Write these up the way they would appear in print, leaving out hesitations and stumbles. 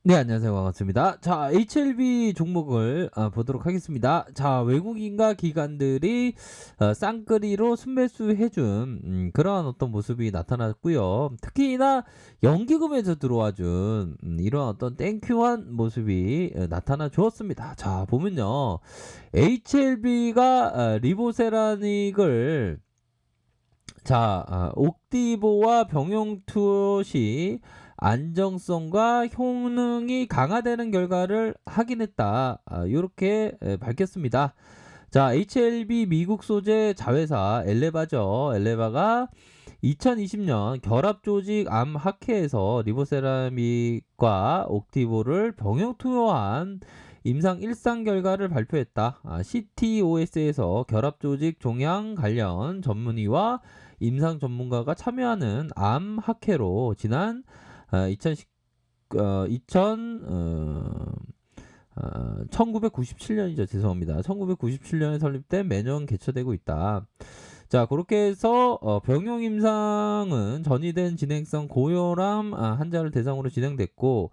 네, 안녕하세요. 반갑습니다. 자, HLB 종목을 보도록 하겠습니다. 자, 외국인과 기관들이 쌍끌이로 순매수 해준 그러한 어떤 모습이 나타났고요. 특히나 연기금에서 들어와 준 이런 어떤 땡큐한 모습이 나타나 주었습니다. 자, 보면요. HLB가 리보세라닉을 옥디보와 병용 투시 안정성과 효능이 강화되는 결과를 확인했다. 요렇게 밝혔습니다. 자, HLB 미국 소재 자회사 엘레바죠. 엘레바가 2020년 결합조직 암 학회에서 리보세라믹과 옥티보를 병용 투여한 임상 1상 결과를 발표했다. CTOS에서 결합조직 종양 관련 전문의와 임상 전문가가 참여하는 암 학회로 지난 2010, 1997년이죠. 죄송합니다. 1997년에 설립된 매년 개최되고 있다. 자, 그렇게 해서 병용 임상은 전이된 진행성 고혈압 환자를 대상으로 진행됐고,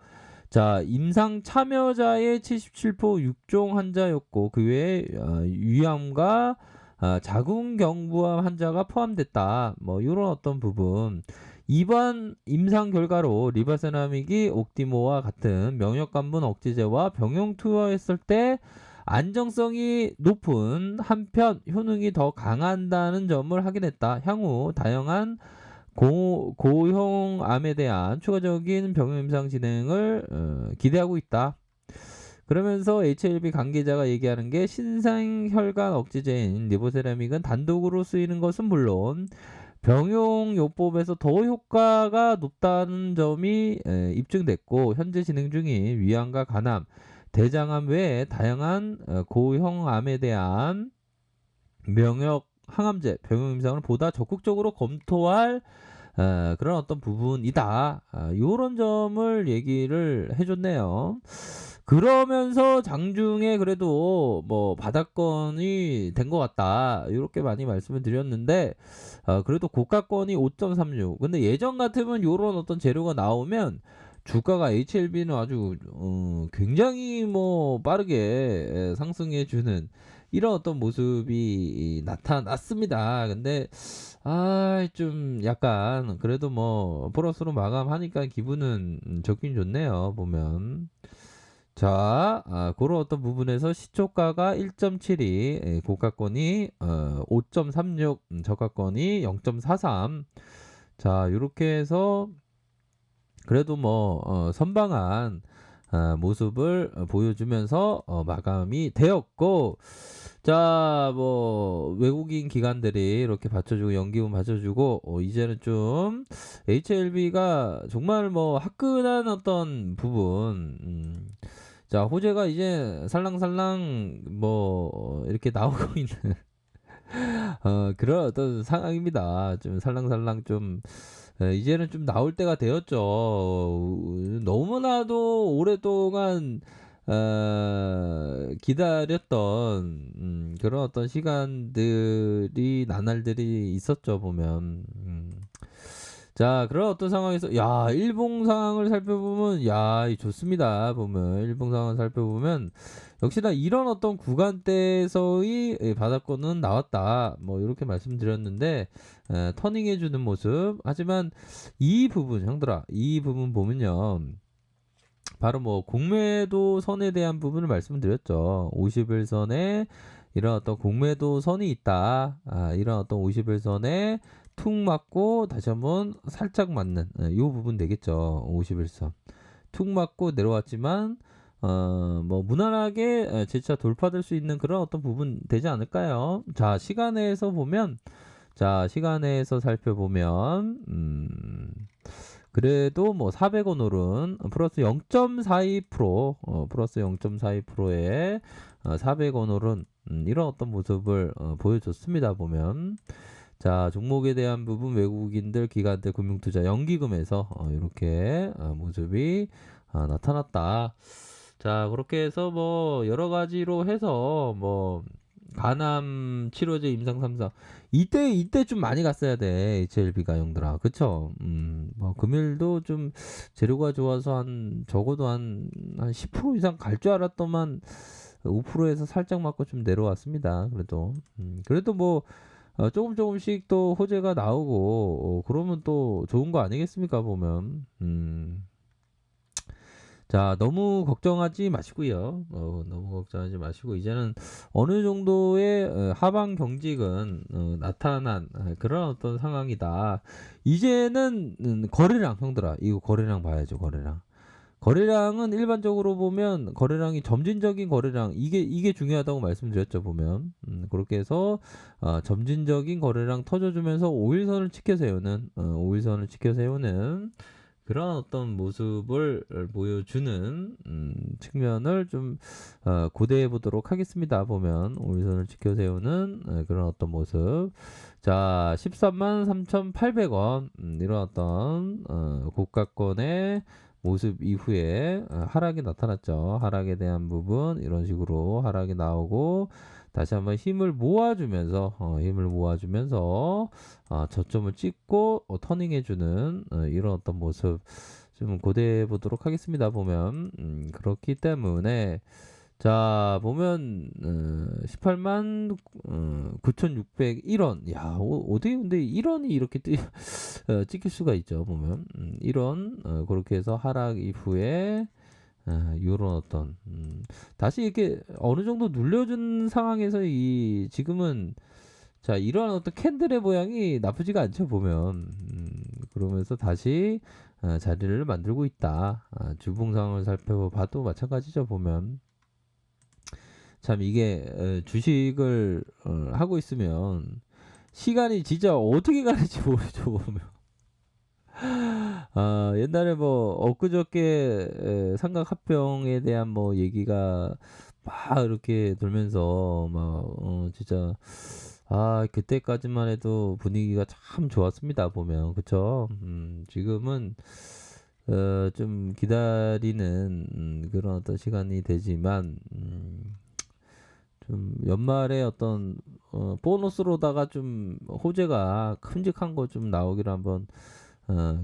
자, 임상 참여자의 77% 육종 환자였고 그 외에 위암과 자궁경부암 환자가 포함됐다. 뭐 이런 어떤 부분. 이번 임상 결과로 리바세라믹이 옥디모와 같은 명역관분 억제제와 병용 투여했을 때 안정성이 높은 한편 효능이 더 강한다는 점을 확인했다. 향후 다양한 고형암에 대한 추가적인 병용 임상 진행을 기대하고 있다. 그러면서 HLB 관계자가 얘기하는 게 신생혈관 억제제인 리보세라믹은 단독으로 쓰이는 것은 물론 병용요법에서 더 효과가 높다는 점이 입증됐고 현재 진행 중인 위암과 간암, 대장암 외에 다양한 고형암에 대한 명역 항암제 병용 임상을 보다 적극적으로 검토할 그런 어떤 부분이다. 요런 점을 얘기를 해줬네요. 그러면서 장중에 그래도 뭐 바닥권이 된 것 같다. 이렇게 많이 말씀을 드렸는데 그래도 고가권이 5.36. 근데 예전 같으면 요런 어떤 재료가 나오면 주가가 HLB는 아주 굉장히 뭐 빠르게 상승해 주는 이런 어떤 모습이 나타났습니다. 근데 좀 약간 그래도 뭐 플러스로 마감하니까 기분은 좋긴 좋네요. 보면. 자, 그런 어떤 부분에서 시초가가 1.72, 고가권이 5.36, 저가권이 0.43. 자, 이렇게 해서 그래도 뭐 선방한 모습을 보여주면서 마감이 되었고, 자, 뭐 외국인 기관들이 이렇게 받쳐주고 연기금 받쳐주고 이제는 좀 HLB가 정말 뭐 화끈한 어떤 부분, 자, 호재가 이제 살랑살랑 뭐 이렇게 나오고 있는 그런 어떤 상황입니다. 좀 살랑살랑 좀 이제는 좀 나올 때가 되었죠. 너무나도 오랫동안 기다렸던 그런 어떤 시간들이 나날들이 있었죠 보면. 자, 그런 어떤 상황에서 야, 일봉 상황을 살펴보면 야, 좋습니다. 보면 일봉 상황을 살펴보면 역시나 이런 어떤 구간대에서의 바닥권은 나왔다. 뭐 이렇게 말씀드렸는데 터닝해 주는 모습. 하지만 이 부분 형들아, 이 부분 보면요. 바로 뭐 공매도 선에 대한 부분을 말씀드렸죠. 50일선에 이런 어떤 공매도 선이 있다. 이런 어떤 50일선에 툭 맞고 다시 한번 살짝 맞는 이 부분 되겠죠. 51선. 툭 맞고 내려왔지만 뭐 무난하게 재차 돌파될 수 있는 그런 어떤 부분 되지 않을까요? 자, 시간에서 보면 시간에서 살펴보면 그래도 뭐 400원 오른 플러스 0.42% 플러스 0.42%에 400원 오른 이런 어떤 모습을 보여줬습니다. 보면 자, 종목에 대한 부분 외국인들 기관들 금융투자 연기금에서 이렇게 모습이 나타났다. 자, 그렇게 해서 뭐 여러 가지로 해서 뭐 간암 치료제 임상 3상 이때 좀 많이 갔어야 돼 HLB가 형들아 그쵸? 뭐 금일도 좀 재료가 좋아서 한 적어도 한 10% 이상 갈 줄 알았더만 5%에서 살짝 맞고 좀 내려왔습니다. 그래도 뭐 조금씩 또 호재가 나오고 그러면 또 좋은 거 아니겠습니까 보면. 자, 너무 걱정하지 마시고요. 너무 걱정하지 마시고 이제는 어느 정도의 하방 경직은 나타난 그런 어떤 상황이다. 이제는 거래량 형들아, 이거 거래량 봐야죠, 거래량. 거래량은 일반적으로 보면 거래량이 점진적인 거래량 이게 중요하다고 말씀드렸죠 보면 그렇게 해서 점진적인 거래량 터져주면서 5일선을 지켜 세우는 5일선을 지켜 세우는 그런 어떤 모습을 보여주는 측면을 좀 고대해 보도록 하겠습니다. 보면 5일선을 지켜 세우는 그런 어떤 모습. 자, 13만 3,800원 이런 어떤 고가권의 모습 이후에 하락이 나타났죠. 하락에 대한 부분 이런 식으로 하락이 나오고 다시 한번 힘을 모아주면서 저점을 찍고 터닝해주는 이런 어떤 모습 좀 고대해 보도록 하겠습니다. 보면 그렇기 때문에 자 보면 18만 9,601원 야 어떻게 근데 1원이 이렇게 찍힐 수가 있죠 보면 1원 그렇게 해서 하락 이후에 요런 어떤 다시 이렇게 어느 정도 눌려준 상황에서 이 지금은 자 이러한 어떤 캔들의 모양이 나쁘지가 않죠 보면 그러면서 다시 자리를 만들고 있다 주봉 상황을 살펴봐도 마찬가지죠 보면 참 이게 주식을 하고 있으면 시간이 진짜 어떻게 가는지 모르죠 보면 옛날에 뭐 엊그저께 삼각합병에 대한 뭐 얘기가 막 이렇게 돌면서 막 진짜 그때까지만 해도 분위기가 참 좋았습니다 보면 그쵸 지금은 좀 기다리는 그런 어떤 시간이 되지만 좀 연말에 어떤 보너스로다가 좀 호재가 큼직한 거 좀 나오기를 한번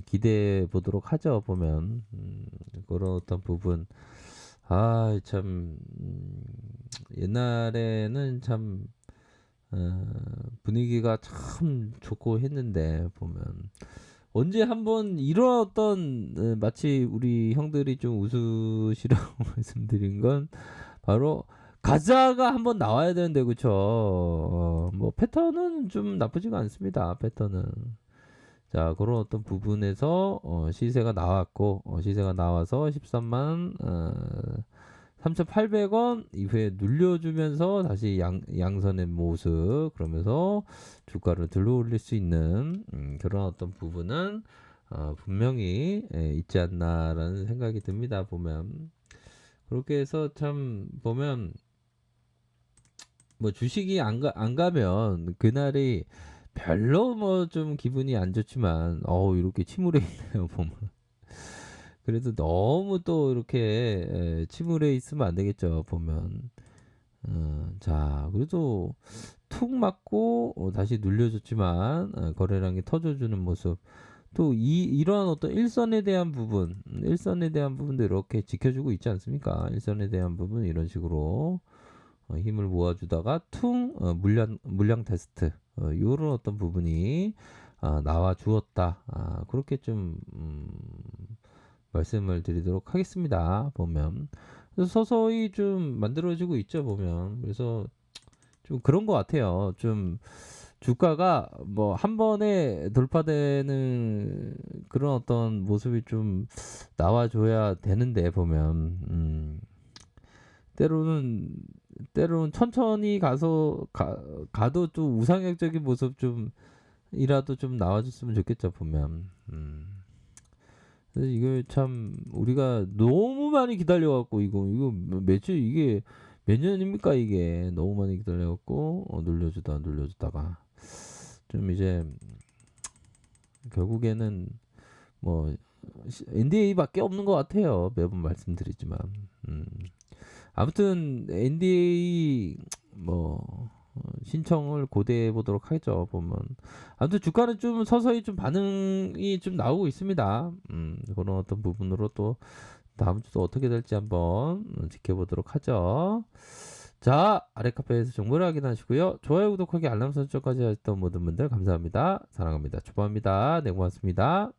기대해 보도록 하죠 보면 그런 어떤 부분 참 옛날에는 참 분위기가 참 좋고 했는데 보면 언제 한번 이런 어떤 마치 우리 형들이 좀 웃으시라고 말씀드린 건 바로 가자가 한번 나와야 되는데 그쵸 뭐 패턴은 좀 나쁘지가 않습니다 패턴은 자 그런 어떤 부분에서 시세가 나왔고 시세가 나와서 13만 3,800원 이후에 눌려주면서 다시 양선의 모습 그러면서 주가를 들어올릴 수 있는 그런 어떤 부분은 분명히 있지 않나라는 생각이 듭니다 보면 그렇게 해서 참 보면 뭐 주식이 안 가면 그날이 별로 뭐 좀 기분이 안 좋지만 이렇게 침울해 있네요 보면 그래도 너무 또 이렇게 침울해 있으면 안 되겠죠 보면 자 그래도 툭 맞고 다시 눌려줬지만 거래량이 터져주는 모습 또 이러한 어떤 일선에 대한 부분도 이렇게 지켜주고 있지 않습니까 일선에 대한 부분 이런 식으로 힘을 모아주다가 물량 테스트 요런 어떤 부분이 나와 주었다 그렇게 좀 말씀을 드리도록 하겠습니다 보면 그래서 서서히 좀 만들어지고 있죠 보면 그래서 좀 그런 것 같아요 좀 주가가 뭐 한 번에 돌파되는 그런 어떤 모습이 좀 나와줘야 되는데 보면 때로는 천천히 가도 좀 우상향적인 모습 좀이라도 좀 나와줬으면 좋겠죠 보면 그래서 이걸 참 우리가 너무 많이 기다려갖고 이거 며칠 이게 몇 년입니까 이게 너무 많이 기다려갖고 눌려주다가 좀 이제 결국에는 뭐 NDA밖에 없는 것 같아요 매번 말씀드리지만 아무튼 NDA 뭐 신청을 고대해 보도록 하죠. 보면 아무튼 주가는 좀 서서히 좀 반응이 좀 나오고 있습니다. 그런 어떤 부분으로 또 다음 주도 어떻게 될지 한번 지켜보도록 하죠. 자, 아래 카페에서 정보를 확인하시고요. 좋아요, 구독하기, 알람 설정까지 하셨던 모든 분들 감사합니다. 사랑합니다. 축복합니다. 네, 고맙습니다.